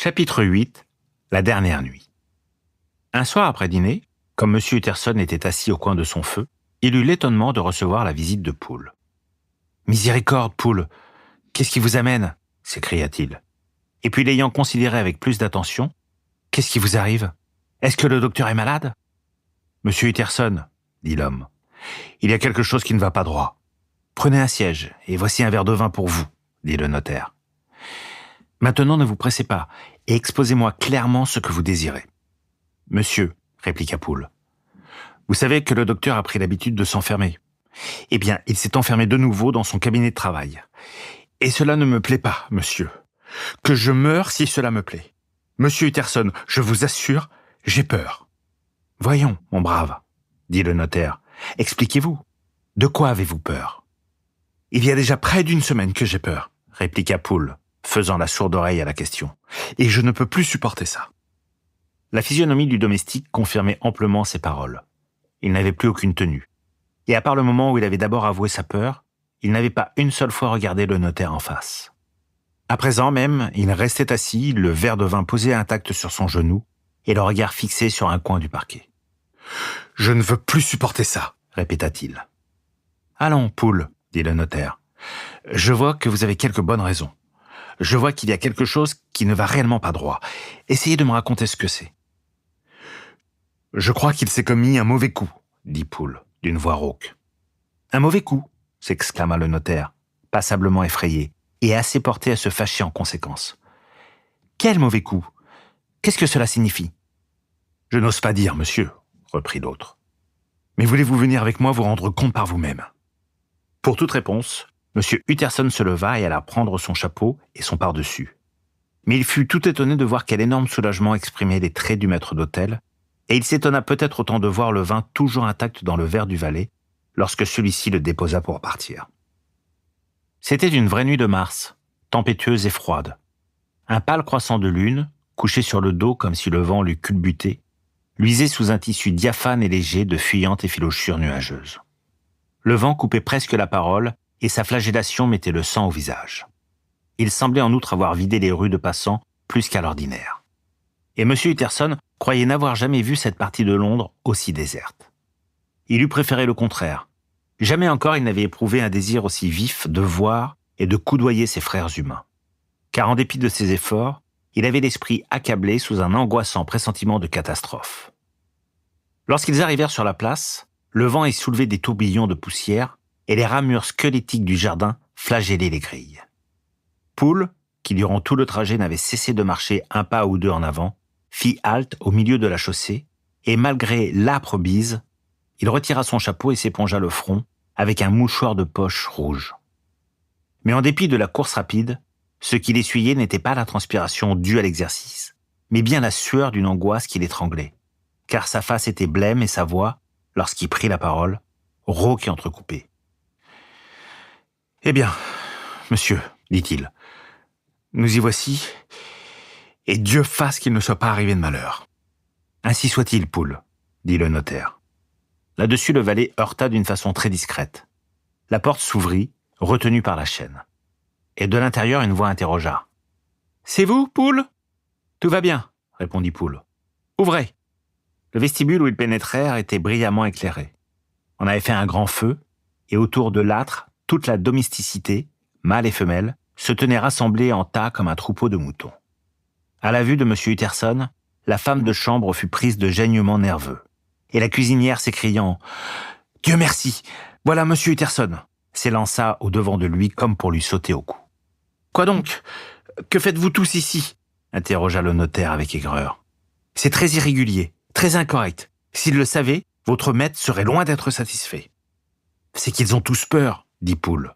Chapitre 8. La dernière nuit. Un soir après dîner, comme M. Utterson était assis au coin de son feu, il eut l'étonnement de recevoir la visite de Poole. « Miséricorde, Poole, qu'est-ce qui vous amène ?» s'écria-t-il. Et puis l'ayant considéré avec plus d'attention, « Qu'est-ce qui vous arrive? Est-ce que le docteur est malade ?»« Monsieur Utterson, » dit l'homme, « il y a quelque chose qui ne va pas droit. Prenez un siège, et voici un verre de vin pour vous, » dit le notaire. « Maintenant, ne vous pressez pas, et exposez-moi clairement ce que vous désirez. »« Monsieur, » répliqua Poole, « vous savez que le docteur a pris l'habitude de s'enfermer. Eh bien, il s'est enfermé de nouveau dans son cabinet de travail. Et cela ne me plaît pas, monsieur. Que je meure si cela me plaît. Monsieur Utterson, je vous assure, j'ai peur. »« Voyons, mon brave, » dit le notaire, « expliquez-vous. De quoi avez-vous peur ?»« Il y a déjà près d'une semaine que j'ai peur, » répliqua Poole, faisant la sourde oreille à la question. « Et je ne peux plus supporter ça. » La physionomie du domestique confirmait amplement ses paroles. Il n'avait plus aucune tenue. Et à part le moment où il avait d'abord avoué sa peur, il n'avait pas une seule fois regardé le notaire en face. À présent même, il restait assis, le verre de vin posé intact sur son genou, et le regard fixé sur un coin du parquet. « Je ne veux plus supporter ça, » répéta-t-il. « Allons, Poole, » dit le notaire. « Je vois que vous avez quelques bonnes raisons. Je vois qu'il y a quelque chose qui ne va réellement pas droit. Essayez de me raconter ce que c'est. »« Je crois qu'il s'est commis un mauvais coup, » dit Poole, d'une voix rauque. « Un mauvais coup ?» s'exclama le notaire, passablement effrayé, et assez porté à se fâcher en conséquence. « Quel mauvais coup? Qu'est-ce que cela signifie ?»« Je n'ose pas dire, monsieur, » reprit l'autre. « Mais voulez-vous venir avec moi vous rendre compte par vous-même ?» Pour toute réponse, M. Utterson se leva et alla prendre son chapeau et son pardessus. Mais il fut tout étonné de voir quel énorme soulagement exprimaient les traits du maître d'hôtel, et il s'étonna peut-être autant de voir le vin toujours intact dans le verre du valet, lorsque celui-ci le déposa pour partir. C'était une vraie nuit de mars, tempétueuse et froide. Un pâle croissant de lune, couché sur le dos comme si le vent l'eût culbuté, luisait sous un tissu diaphane et léger de fuyantes effilochures nuageuses. Le vent coupait presque la parole, et sa flagellation mettait le sang au visage. Il semblait en outre avoir vidé les rues de passants plus qu'à l'ordinaire. Et M. Utterson croyait n'avoir jamais vu cette partie de Londres aussi déserte. Il eût préféré le contraire. Jamais encore il n'avait éprouvé un désir aussi vif de voir et de coudoyer ses frères humains. Car en dépit de ses efforts, il avait l'esprit accablé sous un angoissant pressentiment de catastrophe. Lorsqu'ils arrivèrent sur la place, le vent y soulevait des tourbillons de poussière et les ramures squelettiques du jardin flagellaient les grilles. Poole, qui durant tout le trajet n'avait cessé de marcher un pas ou deux en avant, fit halte au milieu de la chaussée, et malgré l'âpre bise, il retira son chapeau et s'épongea le front avec un mouchoir de poche rouge. Mais en dépit de la course rapide, ce qu'il essuyait n'était pas la transpiration due à l'exercice, mais bien la sueur d'une angoisse qui l'étranglait, car sa face était blême et sa voix, lorsqu'il prit la parole, rauque et entrecoupée. « Eh bien, monsieur, dit-il, nous y voici, et Dieu fasse qu'il ne soit pas arrivé de malheur. »« Ainsi soit-il, Poole, » dit le notaire. Là-dessus, le valet heurta d'une façon très discrète. La porte s'ouvrit, retenue par la chaîne. Et de l'intérieur, une voix interrogea. « C'est vous, Poole ?»« Tout va bien, » répondit Poole. « Ouvrez. » Le vestibule où ils pénétrèrent était brillamment éclairé. On avait fait un grand feu, et autour de l'âtre, toute la domesticité, mâle et femelle, se tenait rassemblée en tas comme un troupeau de moutons. À la vue de M. Utterson, la femme de chambre fut prise de gênements nerveux. Et la cuisinière s'écriant « Dieu merci, voilà M. Utterson !» s'élança au-devant de lui comme pour lui sauter au cou. « Quoi donc? Que faites-vous tous ici ?» interrogea le notaire avec aigreur. « C'est très irrégulier, très incorrect. S'il le savait, votre maître serait loin d'être satisfait. »« C'est qu'ils ont tous peur, » dit Poole.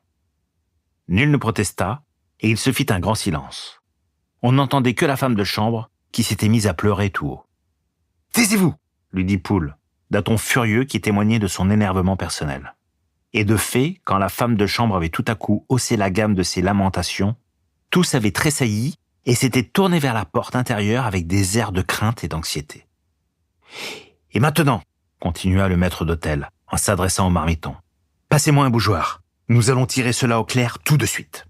Nul ne protesta, et il se fit un grand silence. On n'entendait que la femme de chambre qui s'était mise à pleurer tout haut. « Taisez-vous !» lui dit Poole, d'un ton furieux qui témoignait de son énervement personnel. Et de fait, quand la femme de chambre avait tout à coup haussé la gamme de ses lamentations, tous avaient tressailli et s'étaient tournés vers la porte intérieure avec des airs de crainte et d'anxiété. « Et maintenant, » continua le maître d'hôtel, en s'adressant au marmiton, « passez-moi un bougeoir. Nous allons tirer cela au clair tout de suite. »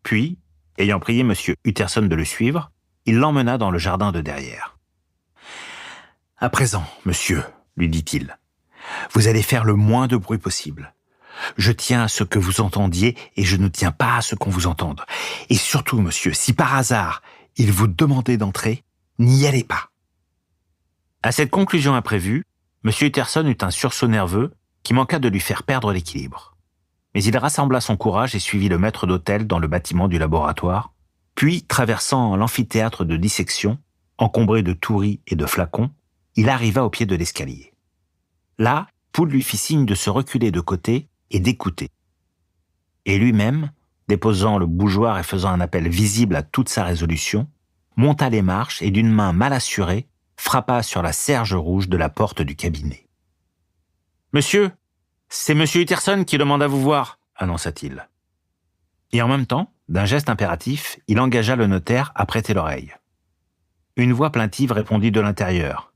Puis, ayant prié M. Utterson de le suivre, il l'emmena dans le jardin de derrière. « À présent, monsieur, lui dit-il, vous allez faire le moins de bruit possible. Je tiens à ce que vous entendiez et je ne tiens pas à ce qu'on vous entende. Et surtout, monsieur, si par hasard il vous demandait d'entrer, n'y allez pas. » À cette conclusion imprévue, M. Utterson eut un sursaut nerveux qui manqua de lui faire perdre l'équilibre. Mais il rassembla son courage et suivit le maître d'hôtel dans le bâtiment du laboratoire, puis, traversant l'amphithéâtre de dissection, encombré de touris et de flacons, il arriva au pied de l'escalier. Là, Poole lui fit signe de se reculer de côté et d'écouter. Et lui-même, déposant le bougeoir et faisant un appel visible à toute sa résolution, monta les marches et d'une main mal assurée, frappa sur la serge rouge de la porte du cabinet. « Monsieur, c'est Monsieur Utterson qui demande à vous voir, » annonça-t-il. Et en même temps, d'un geste impératif, il engagea le notaire à prêter l'oreille. Une voix plaintive répondit de l'intérieur.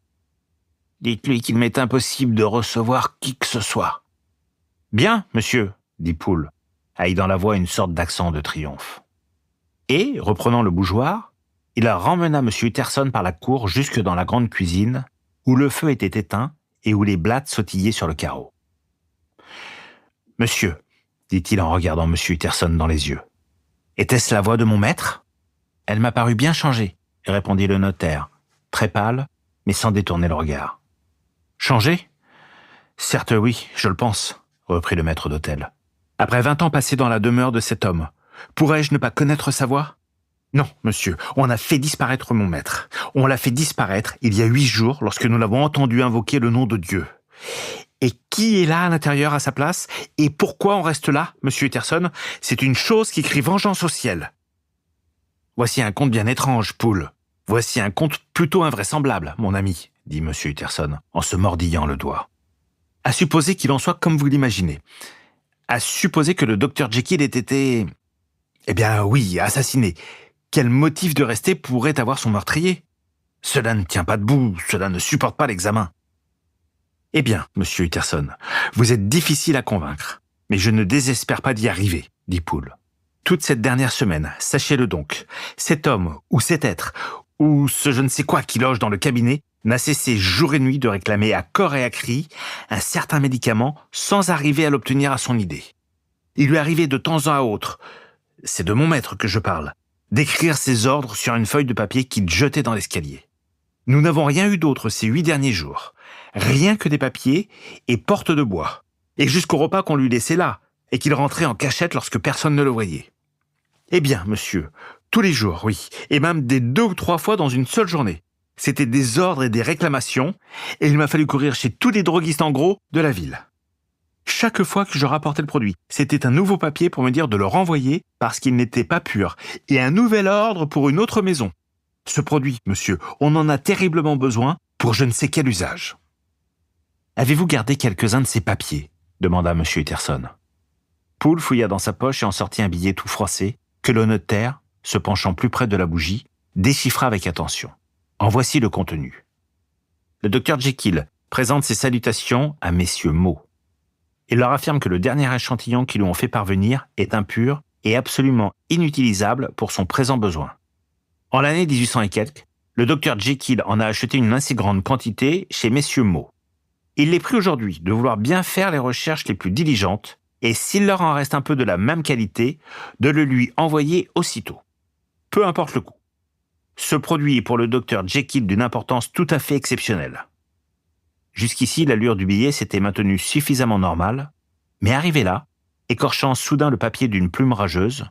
« Dites-lui qu'il m'est impossible de recevoir qui que ce soit. »« Bien, monsieur, » dit Poole, ayant dans la voix une sorte d'accent de triomphe. Et, reprenant le bougeoir, il remmena M. Utterson par la cour jusque dans la grande cuisine, où le feu était éteint et où les blattes sautillaient sur le carreau. « Monsieur, » dit-il en regardant M. Utterson dans les yeux, « était-ce la voix de mon maître ?»« Elle m'a paru bien changée, » répondit le notaire, très pâle, mais sans détourner le regard. « Changée ? Certes oui, je le pense, » reprit le maître d'hôtel. « Après 20 ans passés dans la demeure de cet homme, pourrais-je ne pas connaître sa voix ? Non, monsieur, on a fait disparaître mon maître. On l'a fait disparaître il y a 8 jours lorsque nous l'avons entendu invoquer le nom de Dieu. Et qui est là à l'intérieur à sa place ? Et pourquoi on reste là, monsieur Utterson ? C'est une chose qui crie vengeance au ciel. » « Voici un conte bien étrange, Poole. Voici un conte plutôt invraisemblable, mon ami, » dit monsieur Utterson en se mordillant le doigt. « À supposer qu'il en soit comme vous l'imaginez. À supposer que le docteur Jekyll ait été... Eh bien oui, assassiné. Quel motif de rester pourrait avoir son meurtrier ? Cela ne tient pas debout, cela ne supporte pas l'examen. » « Eh bien, monsieur Utterson, vous êtes difficile à convaincre, mais je ne désespère pas d'y arriver, » dit Poole. « Toute cette dernière semaine, sachez-le donc, cet homme ou cet être, ou ce je ne sais quoi qui loge dans le cabinet, n'a cessé jour et nuit de réclamer à corps et à cri un certain médicament sans arriver à l'obtenir à son idée. Il lui arrivait de temps à autre, c'est de mon maître que je parle, d'écrire ses ordres sur une feuille de papier qu'il jetait dans l'escalier. Nous n'avons rien eu d'autre ces 8 derniers jours. Rien que des papiers et portes de bois. Et jusqu'au repas qu'on lui laissait là, et qu'il rentrait en cachette lorsque personne ne le voyait. Eh bien, monsieur, tous les jours, oui, et même des 2 ou 3 fois dans une seule journée. C'était des ordres et des réclamations, et il m'a fallu courir chez tous les droguistes en gros de la ville. Chaque fois que je rapportais le produit, c'était un nouveau papier pour me dire de le renvoyer parce qu'il n'était pas pur, et un nouvel ordre pour une autre maison. Ce produit, monsieur, on en a terriblement besoin pour je ne sais quel usage. « Avez-vous gardé quelques-uns de ces papiers ?» demanda M. Utterson. Poole fouilla dans sa poche et en sortit un billet tout froissé que le notaire, se penchant plus près de la bougie, déchiffra avec attention. En voici le contenu. Le docteur Jekyll présente ses salutations à messieurs Mo. Il leur affirme que le dernier échantillon qu'ils lui ont fait parvenir est impur et absolument inutilisable pour son présent besoin. En l'année 1800 et quelques, le docteur Jekyll en a acheté une assez grande quantité chez messieurs Mo. Il les prie aujourd'hui de vouloir bien faire les recherches les plus diligentes et s'il leur en reste un peu de la même qualité, de le lui envoyer aussitôt. Peu importe le coût. Ce produit est pour le docteur Jekyll d'une importance tout à fait exceptionnelle. Jusqu'ici, l'allure du billet s'était maintenue suffisamment normale, mais arrivé là, écorchant soudain le papier d'une plume rageuse,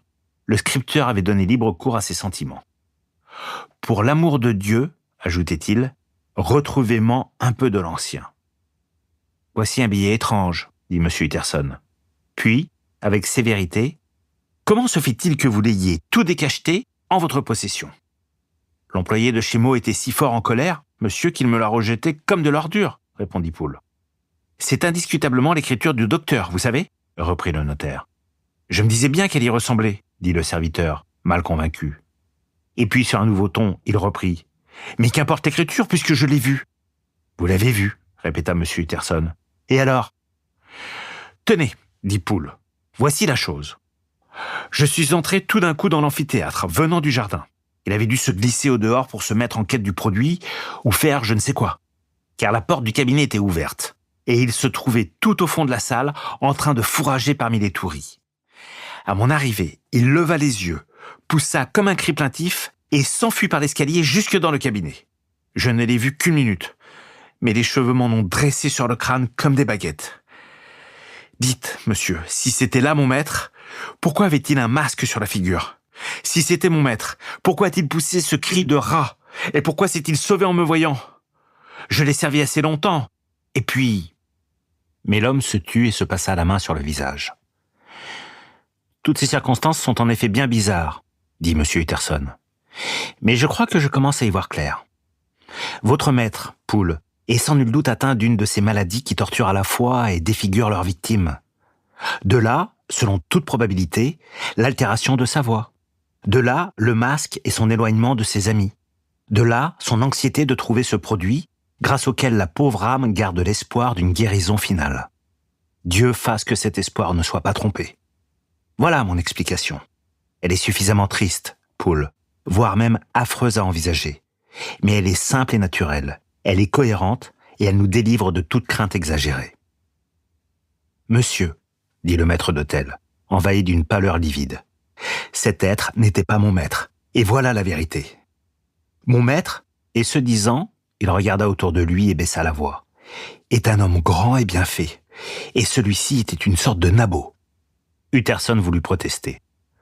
le scripteur avait donné libre cours à ses sentiments. « Pour l'amour de Dieu, ajoutait-il, retrouvez-moi un peu de l'ancien. » « Voici un billet étrange, » dit M. Utterson. Puis, avec sévérité, « Comment se fait-il que vous l'ayez tout décacheté en votre possession ?» L'employé de chez Mo était si fort en colère, monsieur, qu'il me l'a rejeté comme de l'ordure, répondit Poole. « C'est indiscutablement l'écriture du docteur, vous savez, reprit le notaire. Je me disais bien qu'elle y ressemblait, dit le serviteur, mal convaincu. Et puis, sur un nouveau ton, il reprit. Mais qu'importe l'écriture, puisque je l'ai vue. Vous l'avez vue, répéta M. Utterson. Et alors ? Tenez, dit Poole, voici la chose. Je suis entré tout d'un coup dans l'amphithéâtre, venant du jardin. Il avait dû se glisser au dehors pour se mettre en quête du produit ou faire je ne sais quoi. Car la porte du cabinet était ouverte et il se trouvait tout au fond de la salle en train de fourrager parmi les touris. À mon arrivée, il leva les yeux, poussa comme un cri plaintif et s'enfuit par l'escalier jusque dans le cabinet. Je ne l'ai vu qu'une minute, mais les cheveux m'en ont dressé sur le crâne comme des baguettes. Dites, monsieur, si c'était là mon maître, pourquoi avait-il un masque sur la figure ? Si c'était mon maître, pourquoi a-t-il poussé ce cri de rat ? Et pourquoi s'est-il sauvé en me voyant ? Je l'ai servi assez longtemps. Et puis... Mais l'homme se tut et se passa la main sur le visage. Toutes ces circonstances sont en effet bien bizarres, dit M. Utterson. Mais je crois que je commence à y voir clair. Votre maître, Poole, est sans nul doute atteint d'une de ces maladies qui torturent à la fois et défigurent leurs victimes. De là, selon toute probabilité, l'altération de sa voix. De là, le masque et son éloignement de ses amis. De là, son anxiété de trouver ce produit, grâce auquel la pauvre âme garde l'espoir d'une guérison finale. Dieu fasse que cet espoir ne soit pas trompé. Voilà mon explication. Elle est suffisamment triste, Poole, voire même affreuse à envisager. Mais elle est simple et naturelle, elle est cohérente et elle nous délivre de toute crainte exagérée. Monsieur, dit le maître d'hôtel, envahi d'une pâleur livide, cet être n'était pas mon maître, et voilà la vérité. Mon maître, et ce disant, il regarda autour de lui et baissa la voix, est un homme grand et bien fait, et celui-ci était une sorte de nabot. Utterson voulut protester.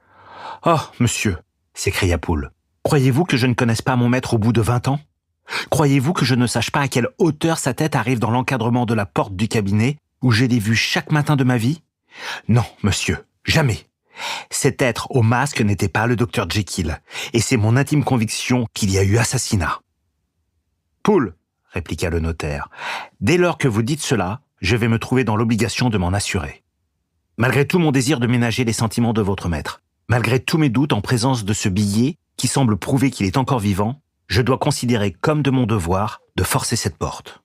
« Oh, monsieur !» s'écria Poole. « Croyez-vous que je ne connaisse pas mon maître au bout de 20 ans ? Croyez-vous que je ne sache pas à quelle hauteur sa tête arrive dans l'encadrement de la porte du cabinet où je l'ai vu chaque matin de ma vie ? Non, monsieur, jamais. Cet être au masque n'était pas le docteur Jekyll, et c'est mon intime conviction qu'il y a eu assassinat. »« Poole, répliqua le notaire, dès lors que vous dites cela, je vais me trouver dans l'obligation de m'en assurer. Malgré tout mon désir de ménager les sentiments de votre maître, malgré tous mes doutes en présence de ce billet qui semble prouver qu'il est encore vivant, je dois considérer comme de mon devoir de forcer cette porte. »«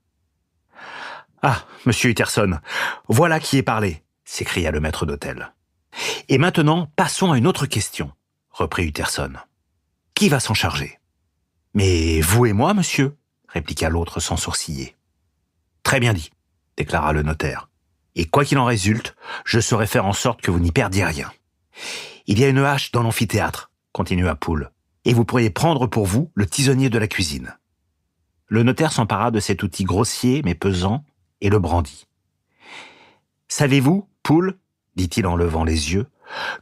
Ah, monsieur Utterson, voilà qui est parlé !» s'écria le maître d'hôtel. « Et maintenant, passons à une autre question, » reprit Utterson. « Qui va s'en charger ?»« Mais vous et moi, monsieur ?» répliqua l'autre sans sourciller. « Très bien dit, » déclara le notaire. « Et quoi qu'il en résulte, je saurai faire en sorte que vous n'y perdiez rien. Il y a une hache dans l'amphithéâtre, » continua Poole, « et vous pourriez prendre pour vous le tisonnier de la cuisine. » Le notaire s'empara de cet outil grossier mais pesant et le brandit. « Savez-vous, Poole, dit-il en levant les yeux,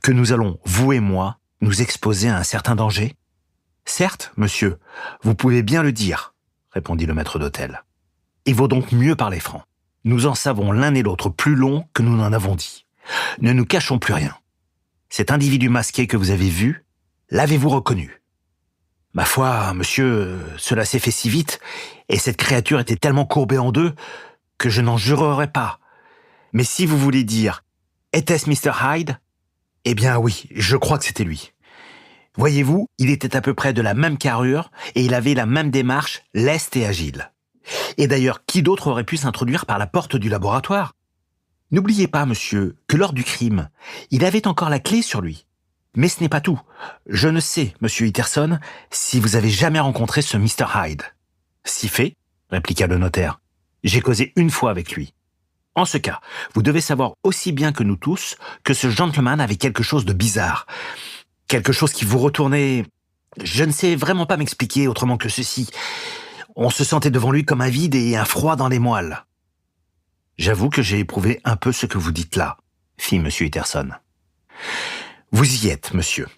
que nous allons, vous et moi, nous exposer à un certain danger ? » « Certes, monsieur, vous pouvez bien le dire, » répondit le maître d'hôtel. « Il vaut donc mieux parler franc. Nous en savons l'un et l'autre plus long que nous n'en avons dit. Ne nous cachons plus rien. Cet individu masqué que vous avez vu, l'avez-vous reconnu ? Ma foi, monsieur, cela s'est fait si vite, et cette créature était tellement courbée en deux, que je n'en jurerais pas. Mais si vous voulez dire, était-ce Mr. Hyde ? Eh bien oui, je crois que c'était lui. Voyez-vous, il était à peu près de la même carrure, et il avait la même démarche, leste et agile. Et d'ailleurs, qui d'autre aurait pu s'introduire par la porte du laboratoire ? N'oubliez pas, monsieur, que lors du crime, il avait encore la clé sur lui. Mais ce n'est pas tout. Je ne sais, monsieur Utterson, si vous avez jamais rencontré ce Mr. Hyde. Si fait, répliqua le notaire. J'ai causé une fois avec lui. En ce cas, vous devez savoir aussi bien que nous tous que ce gentleman avait quelque chose de bizarre. Quelque chose qui vous retournait... Je ne sais vraiment pas m'expliquer autrement que ceci. On se sentait devant lui comme un vide et un froid dans les moelles. J'avoue que j'ai éprouvé un peu ce que vous dites là, fit M. Utterson. Vous y êtes, monsieur.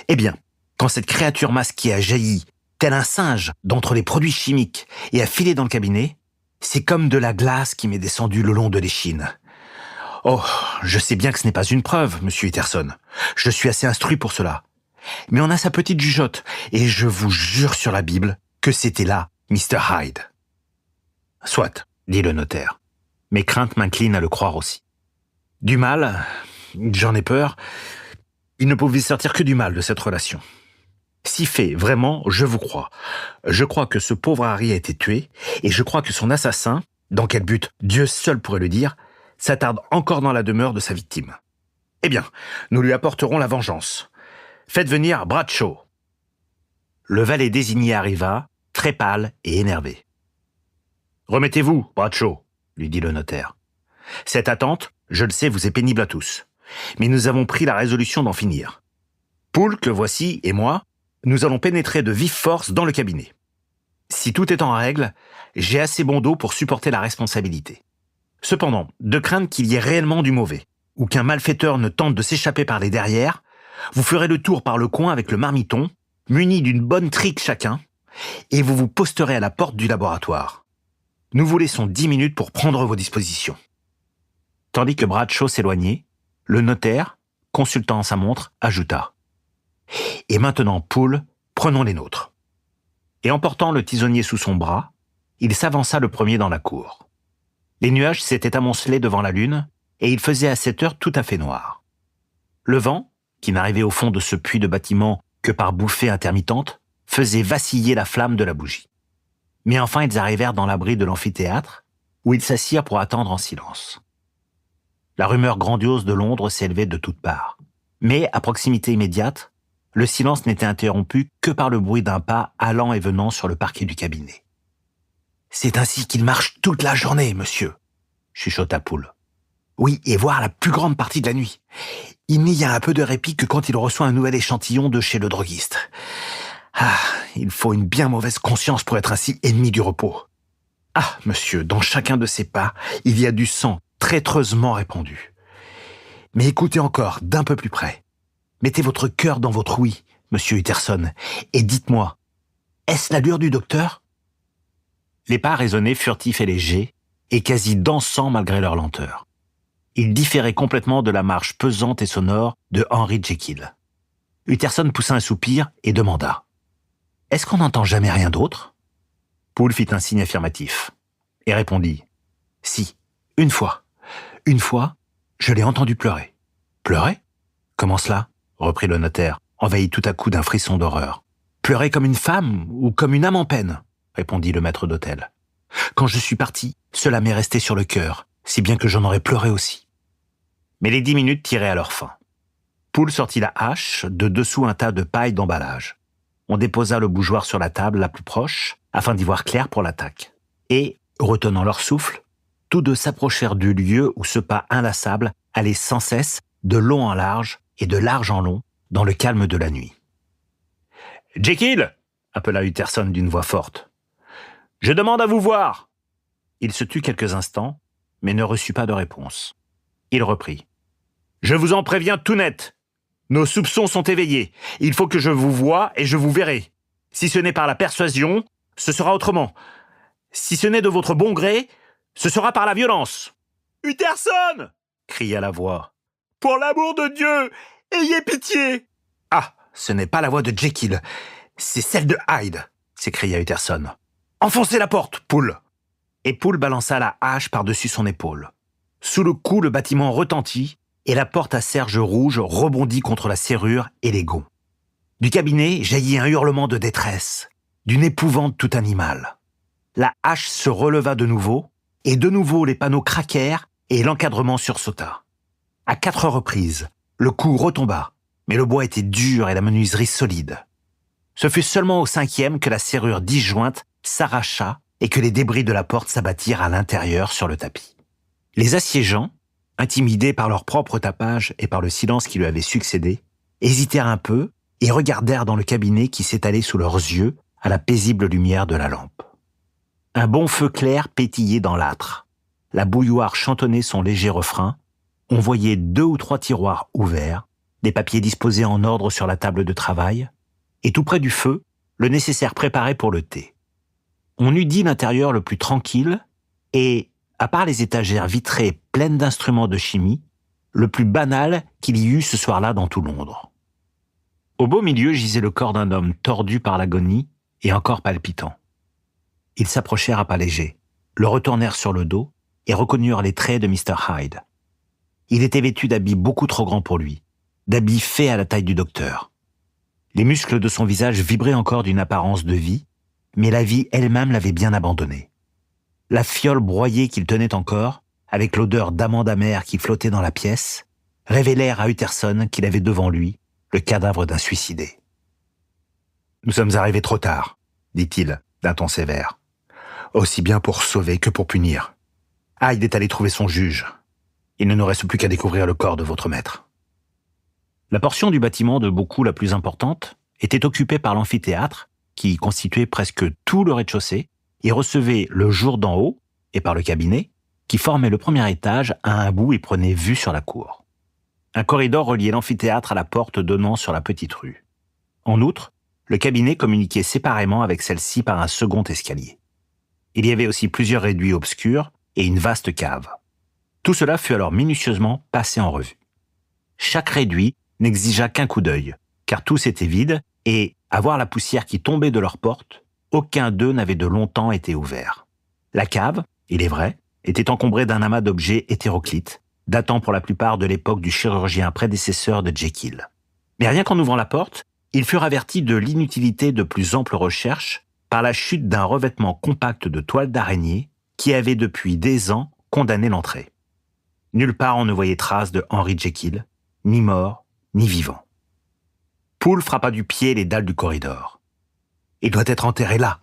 Eh bien, quand cette créature masquée a jailli, tel un singe, d'entre les produits chimiques et a filé dans le cabinet, c'est comme de la glace qui m'est descendue le long de l'échine. Oh, je sais bien que ce n'est pas une preuve, monsieur Utterson. Je suis assez instruit pour cela. Mais on a sa petite jugeote, et je vous jure sur la Bible que c'était là Mr. Hyde. Soit, dit le notaire. Mes craintes m'inclinent à le croire aussi. Du mal, j'en ai peur. Il ne pouvait sortir que du mal de cette relation. Si fait, vraiment, je vous crois. Je crois que ce pauvre Harry a été tué, et je crois que son assassin, dans quel but, Dieu seul pourrait le dire, s'attarde encore dans la demeure de sa victime. Eh bien, nous lui apporterons la vengeance. Faites venir Bradshaw. le valet désigné arriva, très pâle et énervé. « Remettez-vous, Bradshaw, » lui dit le notaire. « Cette attente, je le sais, vous est pénible à tous. Mais nous avons pris la résolution d'en finir. Poole, que voici, et moi, nous allons pénétrer de vive force dans le cabinet. Si tout est en règle, j'ai assez bon dos pour supporter la responsabilité. Cependant, de crainte qu'il y ait réellement du mauvais, ou qu'un malfaiteur ne tente de s'échapper par les derrières, vous ferez le tour par le coin avec le marmiton, muni d'une bonne trique chacun, et vous vous posterez à la porte du laboratoire. Nous vous laissons 10 minutes pour prendre vos dispositions. » Tandis que Bradshaw s'éloignait, le notaire, consultant sa montre, ajouta « Et maintenant, Poole, prenons les nôtres. » Et emportant le tisonnier sous son bras, il s'avança le premier dans la cour. Les nuages s'étaient amoncelés devant la lune, et il faisait à cette heure tout à fait noir. Le vent, qui n'arrivait au fond de ce puits de bâtiment que par bouffées intermittentes, faisait vaciller la flamme de la bougie. Mais enfin ils arrivèrent dans l'abri de l'amphithéâtre, où ils s'assirent pour attendre en silence. La rumeur grandiose de Londres s'élevait de toutes parts. Mais, à proximité immédiate, le silence n'était interrompu que par le bruit d'un pas allant et venant sur le parquet du cabinet. « C'est ainsi qu'il marche toute la journée, monsieur, » chuchota Poole. « Oui, et voire la plus grande partie de la nuit. Il n'y a un peu de répit que quand il reçoit un nouvel échantillon de chez le droguiste. Ah, il faut une bien mauvaise conscience pour être ainsi ennemi du repos. Ah, monsieur, dans chacun de ces pas, il y a du sang traîtreusement répandu. Mais écoutez encore d'un peu plus près. Mettez votre cœur dans votre ouïe, monsieur Utterson, et dites-moi, est-ce l'allure du docteur ?» Les pas résonnaient furtifs et légers, et quasi dansants malgré leur lenteur. Ils différaient complètement de la marche pesante et sonore de Henry Jekyll. Utterson poussa un soupir et demanda « Est-ce qu'on n'entend jamais rien d'autre ?» Poole fit un signe affirmatif et répondit « Si, une fois, je l'ai entendu pleurer. »« Pleurer ? Comment cela ?» reprit le notaire, envahi tout à coup d'un frisson d'horreur. « Pleurer comme une femme ou comme une âme en peine ?» répondit le maître d'hôtel. « Quand je suis parti, cela m'est resté sur le cœur, si bien que j'en aurais pleuré aussi. » Mais les 10 minutes tiraient à leur fin. Poole sortit la hache de dessous un tas de paille d'emballage. On déposa le bougeoir sur la table la plus proche, afin d'y voir clair pour l'attaque. Et, retenant leur souffle, tous deux s'approchèrent du lieu où ce pas inlassable allait sans cesse, de long en large et de large en long, dans le calme de la nuit. « Jekyll !» appela Utterson d'une voix forte. « Je demande à vous voir !» Il se tut quelques instants, mais ne reçut pas de réponse. Il reprit. « Je vous en préviens tout net. Nos soupçons sont éveillés. Il faut que je vous voie et je vous verrai. Si ce n'est par la persuasion, ce sera autrement. Si ce n'est de votre bon gré, ce sera par la violence. »« Utterson !» cria la voix. « Pour l'amour de Dieu, ayez pitié !»« Ah, ce n'est pas la voix de Jekyll, c'est celle de Hyde !» s'écria Utterson. « Enfoncez la porte, Poole !» Et Poole balança la hache par-dessus son épaule. Sous le coup, le bâtiment retentit et la porte à serge rouge rebondit contre la serrure et les gonds. Du cabinet jaillit un hurlement de détresse, d'une épouvante tout animale. La hache se releva de nouveau, et de nouveau les panneaux craquèrent et l'encadrement sursauta. À 4 reprises, le coup retomba, mais le bois était dur et la menuiserie solide. Ce fut seulement au 5e que la serrure disjointe s'arracha et que les débris de la porte s'abattirent à l'intérieur sur le tapis. Les assiégeants, intimidés par leur propre tapage et par le silence qui lui avait succédé, hésitèrent un peu et regardèrent dans le cabinet qui s'étalait sous leurs yeux à la paisible lumière de la lampe. Un bon feu clair pétillait dans l'âtre. La bouilloire chantonnait son léger refrain. On voyait 2 ou 3 tiroirs ouverts, des papiers disposés en ordre sur la table de travail, et tout près du feu, le nécessaire préparé pour le thé. On eût dit l'intérieur le plus tranquille et, à part les étagères vitrées pleines d'instruments de chimie, le plus banal qu'il y eût ce soir-là dans tout Londres. Au beau milieu gisait le corps d'un homme tordu par l'agonie et encore palpitant. Ils s'approchèrent à pas légers, le retournèrent sur le dos et reconnurent les traits de Mr. Hyde. Il était vêtu d'habits beaucoup trop grands pour lui, d'habits faits à la taille du docteur. Les muscles de son visage vibraient encore d'une apparence de vie, mais la vie elle-même l'avait bien abandonné. La fiole broyée qu'il tenait encore, avec l'odeur d'amande amère qui flottait dans la pièce, révélèrent à Utterson qu'il avait devant lui le cadavre d'un suicidé. Nous sommes arrivés trop tard, dit-il d'un ton sévère. Aussi bien pour sauver que pour punir. Hyde est allé trouver son juge. Il ne nous reste plus qu'à découvrir le corps de votre maître. La portion du bâtiment de beaucoup la plus importante était occupée par l'amphithéâtre, qui constituait presque tout le rez-de-chaussée, et recevait le jour d'en haut, et par le cabinet, qui formait le premier étage à un bout et prenait vue sur la cour. Un corridor reliait l'amphithéâtre à la porte donnant sur la petite rue. En outre, le cabinet communiquait séparément avec celle-ci par un second escalier. Il y avait aussi plusieurs réduits obscurs et une vaste cave. Tout cela fut alors minutieusement passé en revue. Chaque réduit n'exigea qu'un coup d'œil, car tous étaient vides et, à voir la poussière qui tombait de leurs portes, aucun d'eux n'avait de longtemps été ouvert. La cave, il est vrai, était encombrée d'un amas d'objets hétéroclites, datant pour la plupart de l'époque du chirurgien prédécesseur de Jekyll. Mais rien qu'en ouvrant la porte, ils furent avertis de l'inutilité de plus amples recherches par la chute d'un revêtement compact de toile d'araignée qui avait depuis des ans condamné l'entrée. Nulle part on ne voyait trace de Henry Jekyll, ni mort, ni vivant. Poole frappa du pied les dalles du corridor. « Il doit être enterré là, »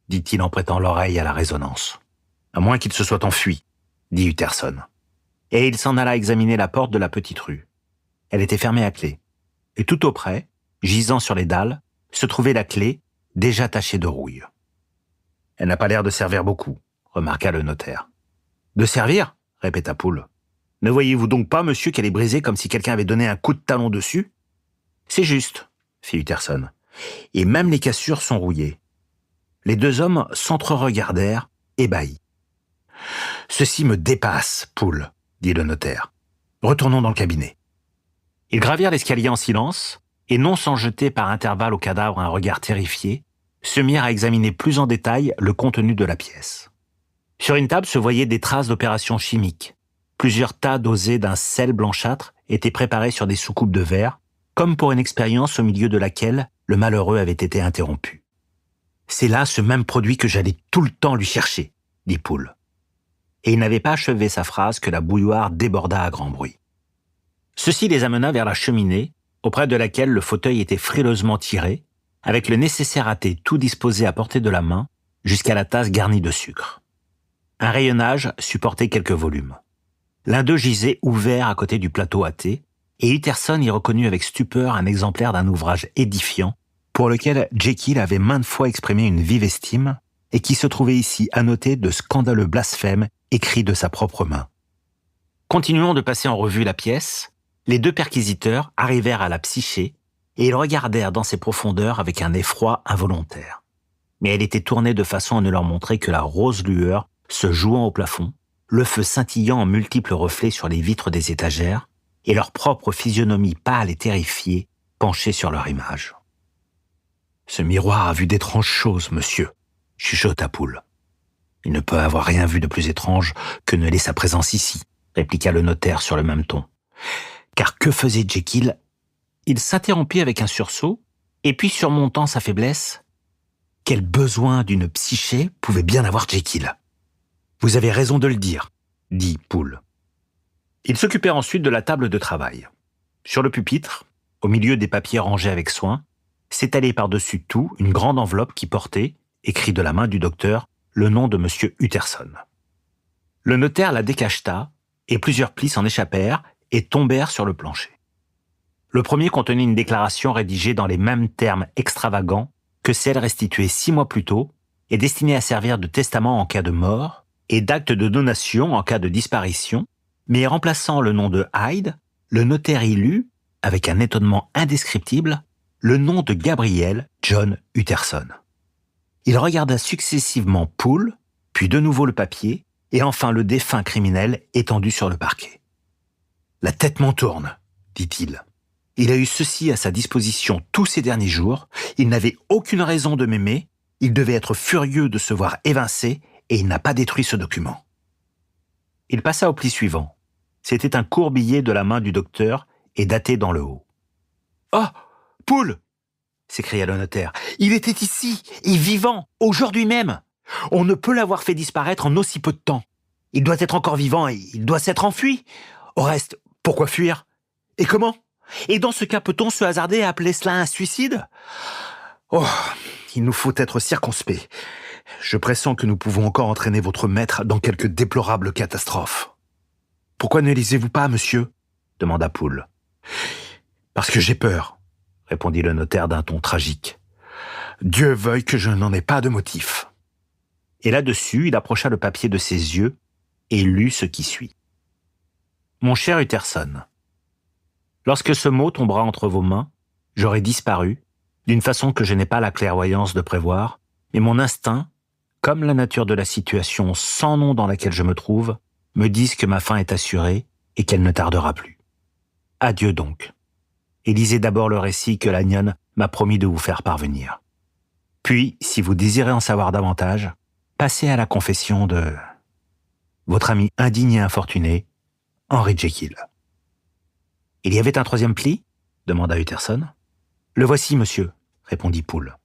dit-il en prêtant l'oreille à la résonance. « À moins qu'il se soit enfui, » dit Utterson. Et il s'en alla examiner la porte de la petite rue. Elle était fermée à clé. Et tout auprès, gisant sur les dalles, se trouvait la clé, déjà tachée de rouille. « Elle n'a pas l'air de servir beaucoup, » remarqua le notaire. « De servir ?» répéta Poole. « Ne voyez-vous donc pas, monsieur, qu'elle est brisée comme si quelqu'un avait donné un coup de talon dessus ?»« C'est juste, » fit Utterson. « Et même les cassures sont rouillées. » Les deux hommes s'entre-regardèrent, ébahis. « Ceci me dépasse, Poole, » dit le notaire. « Retournons dans le cabinet. » Ils gravirent l'escalier en silence, et non sans jeter par intervalles au cadavre un regard terrifié, se mirent à examiner plus en détail le contenu de la pièce. Sur une table se voyaient des traces d'opérations chimiques. Plusieurs tas dosés d'un sel blanchâtre étaient préparés sur des soucoupes de verre, comme pour une expérience au milieu de laquelle le malheureux avait été interrompu. « C'est là ce même produit que j'allais tout le temps lui chercher, » dit Poole. Et il n'avait pas achevé sa phrase que la bouilloire déborda à grand bruit. Ceci les amena vers la cheminée, auprès de laquelle le fauteuil était frileusement tiré, avec le nécessaire à thé tout disposé à portée de la main, jusqu'à la tasse garnie de sucre. Un rayonnage supportait quelques volumes. L'un d'eux gisait ouvert à côté du plateau à thé, et Utterson y reconnut avec stupeur un exemplaire d'un ouvrage édifiant, pour lequel Jekyll avait maintes fois exprimé une vive estime, et qui se trouvait ici annoté de scandaleux blasphèmes écrits de sa propre main. Continuons de passer en revue la pièce. Les deux perquisiteurs arrivèrent à la psyché, et ils regardèrent dans ses profondeurs avec un effroi involontaire. Mais elle était tournée de façon à ne leur montrer que la rose lueur se jouant au plafond, le feu scintillant en multiples reflets sur les vitres des étagères, et leur propre physionomie pâle et terrifiée penchée sur leur image. « Ce miroir a vu d'étranges choses, monsieur, » chuchota Poole. « Il ne peut avoir rien vu de plus étrange que ne l'est sa présence ici, » répliqua le notaire sur le même ton. « Car que faisait Jekyll ?» Il s'interrompit avec un sursaut, et puis surmontant sa faiblesse, « Quel besoin d'une psyché pouvait bien avoir Jekyll ?»« Vous avez raison de le dire, » dit Poole. Ils s'occupèrent ensuite de la table de travail. Sur le pupitre, au milieu des papiers rangés avec soin, s'étalait par-dessus tout une grande enveloppe qui portait, écrit de la main du docteur, le nom de M. Utterson. Le notaire la décacheta, et plusieurs plis s'en échappèrent et tombèrent sur le plancher. Le premier contenait une déclaration rédigée dans les mêmes termes extravagants que celle restituée 6 mois plus tôt et destinée à servir de testament en cas de mort et d'acte de donation en cas de disparition, mais remplaçant le nom de Hyde, le notaire y lut, avec un étonnement indescriptible, le nom de Gabriel John Utterson. Il regarda successivement Poole, puis de nouveau le papier, et enfin le défunt criminel étendu sur le parquet. « La tête m'en tourne, » dit-il. « Il a eu ceci à sa disposition tous ces derniers jours, il n'avait aucune raison de m'aimer, il devait être furieux de se voir évincé, et il n'a pas détruit ce document. » Il passa au pli suivant. C'était un court billet de la main du docteur et daté dans le haut. « Oh, Poole !» s'écria le notaire. « Il était ici, et vivant, aujourd'hui même. On ne peut l'avoir fait disparaître en aussi peu de temps. Il doit être encore vivant et il doit s'être enfui. Au reste, pourquoi fuir? Et comment? Et dans ce cas, peut-on se hasarder à appeler cela un suicide? Oh, il nous faut être circonspects. Je pressens que nous pouvons encore entraîner votre maître dans quelque déplorable catastrophe. Pourquoi ne lisez-vous pas, monsieur ? Demanda Poole. Parce que j'ai peur, répondit le notaire d'un ton tragique. Dieu veuille que je n'en ai pas de motif. Et là-dessus, il approcha le papier de ses yeux et lut ce qui suit. Mon cher Utterson, lorsque ce mot tombera entre vos mains, j'aurai disparu, d'une façon que je n'ai pas la clairvoyance de prévoir, mais mon instinct, comme la nature de la situation sans nom dans laquelle je me trouve, me disent que ma fin est assurée et qu'elle ne tardera plus. Adieu donc, et lisez d'abord le récit que Lanyon m'a promis de vous faire parvenir. Puis, si vous désirez en savoir davantage, passez à la confession de votre ami indigne et infortuné, Henry Jekyll. Il y avait un troisième pli ? Demanda Utterson. Le voici, monsieur, répondit Poole,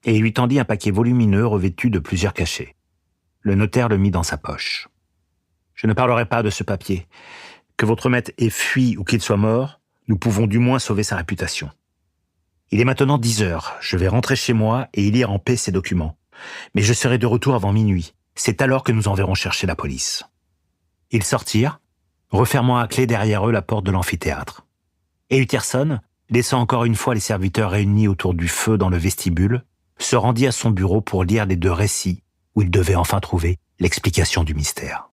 et il lui tendit un paquet volumineux revêtu de plusieurs cachets. Le notaire le mit dans sa poche. Je ne parlerai pas de ce papier. Que votre maître ait fui ou qu'il soit mort, nous pouvons du moins sauver sa réputation. Il est maintenant 10 heures. Je vais rentrer chez moi et y lire en paix ces documents. Mais je serai de retour avant minuit. C'est alors que nous enverrons chercher la police. Ils sortirent, refermant à clé derrière eux la porte de l'amphithéâtre. Et Utterson, laissant encore une fois les serviteurs réunis autour du feu dans le vestibule, se rendit à son bureau pour lire les 2 récits où il devait enfin trouver l'explication du mystère.